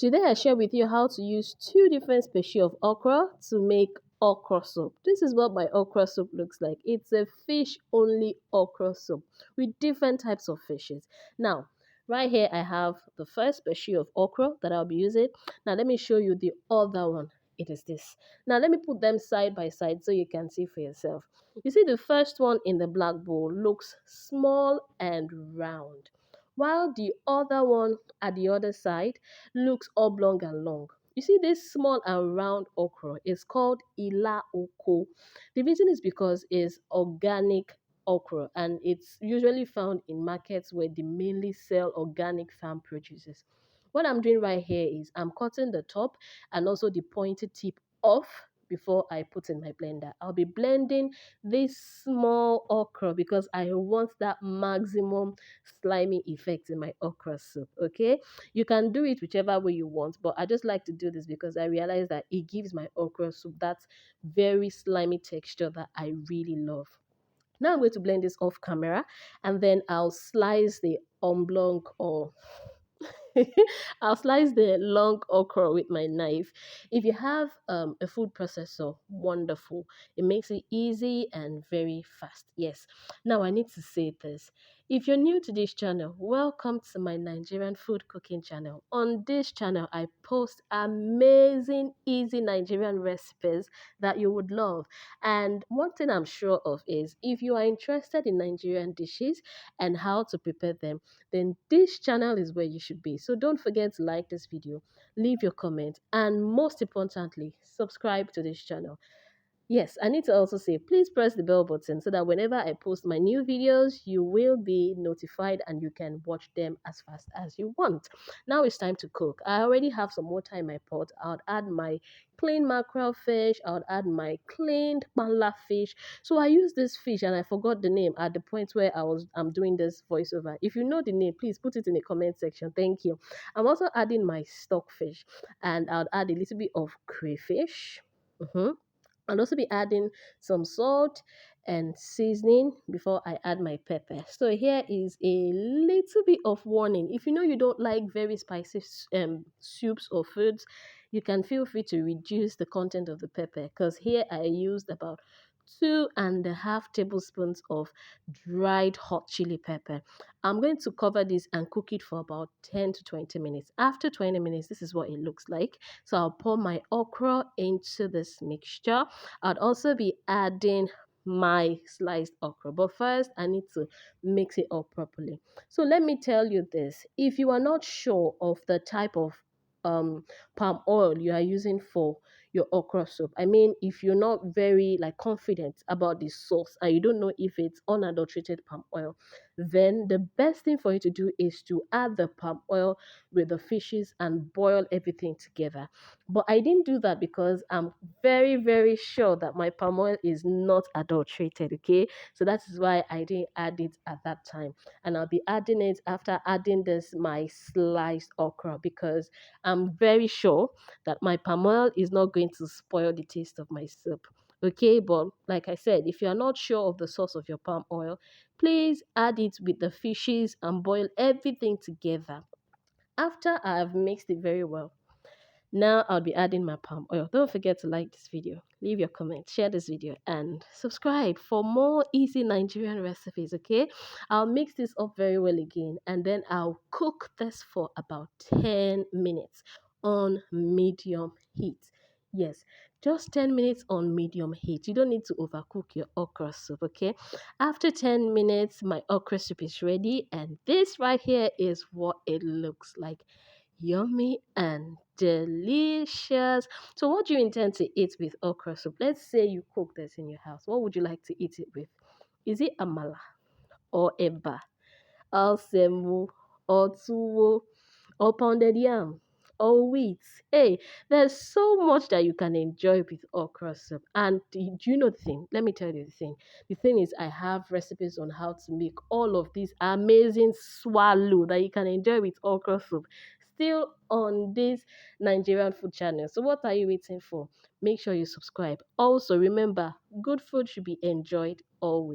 Today I share with you how to use two different species of okra to make okra soup. This is what my okra soup looks like. It's a fish only okra soup with different types of fishes. Now, right here I have the first species of okra that I'll be using. Now let me show you the other one. It is this. Now let me put them side by side so you can see for yourself. You see the first one in the black bowl looks small and round, while the other one at the other side looks oblong and long. You see this small and round okra is called ila oko. The reason is because it's organic okra and it's usually found in markets where they mainly sell organic farm produces. What I'm doing right here is I'm cutting the top and also the pointed tip off before I put in my blender. I'll be blending this small okra because I want that maximum slimy effect in my okra soup. Okay, you can do it whichever way you want, but I just like to do this because I realize that it gives my okra soup that very slimy texture that I really love. Now I'm going to blend this off camera and then I'll slice the oblong or I'll slice the long okra with my knife. If you have a food processor, wonderful. It makes it easy and very fast. Yes. Now I need to say this. If you're new to this channel, welcome to my Nigerian food cooking channel. On this channel, I post amazing, easy Nigerian recipes that you would love. And one thing I'm sure of is if you are interested in Nigerian dishes and how to prepare them, then this channel is where you should be. So don't forget to like this video, leave your comment, and most importantly, subscribe to this channel. Yes, I need to also say, please press the bell button so that whenever I post my new videos, you will be notified and you can watch them as fast as you want. Now it's time to cook. I already have some water in my pot. I'll add my clean mackerel fish. I'll add my cleaned Panla fish. So I use this fish and I forgot the name at the point where I'm doing this voiceover. If you know the name, please put it in the comment section. Thank you. I'm also adding my stockfish and I'll add a little bit of crayfish. I'll also be adding some salt and seasoning before I add my pepper. So here is a little bit of warning. If you know you don't like very spicy soups or foods, you can feel free to reduce the content of the pepper because here I used about 2.5 tablespoons of dried hot chili pepper. I'm going to cover this and cook it for about 10 to 20 minutes. After 20 minutes, this is what it looks like. So I'll pour my okra into this mixture. I'd also be adding my sliced okra, but first I need to mix it up properly. So let me tell you this: if you are not sure of the type of palm oil you are using for your okra soup, I mean, if you're not very like confident about the source and you don't know if it's unadulterated palm oil, then the best thing for you to do is to add the palm oil with the fishes and boil everything together. But I didn't do that because I'm very, very sure that my palm oil is not adulterated. Okay, so that is why I didn't add it at that time, and I'll be adding it after adding this my sliced okra because I'm very sure that my palm oil is not going to spoil the taste of my soup. Okay, but like I said, if you are not sure of the source of your palm oil, please add it with the fishes and boil everything together. After I have mixed it very well, now I'll be adding my palm oil. Don't forget to like this video, leave your comment, share this video, and subscribe for more easy Nigerian recipes, okay? I'll mix this up very well again, and then I'll cook this for about 10 minutes on medium heat. Yes, just 10 minutes on medium heat. You don't need to overcook your okra soup, okay? After 10 minutes, my okra soup is ready, and this right here is what it looks like. Yummy and delicious. So what do you intend to eat with okra soup? Let's say you cook this in your house. What would you like to eat it with? Is it amala or eba or semu or tuwo or pounded yam or wheat? Hey, there's so much that you can enjoy with okra soup. And do you know the thing? Let me tell you the thing. The thing is, I have recipes on how to make all of these amazing swallow that you can enjoy with okra soup still on this Nigerian food channel. So what are you waiting for? Make sure you subscribe. Also, remember, good food should be enjoyed always.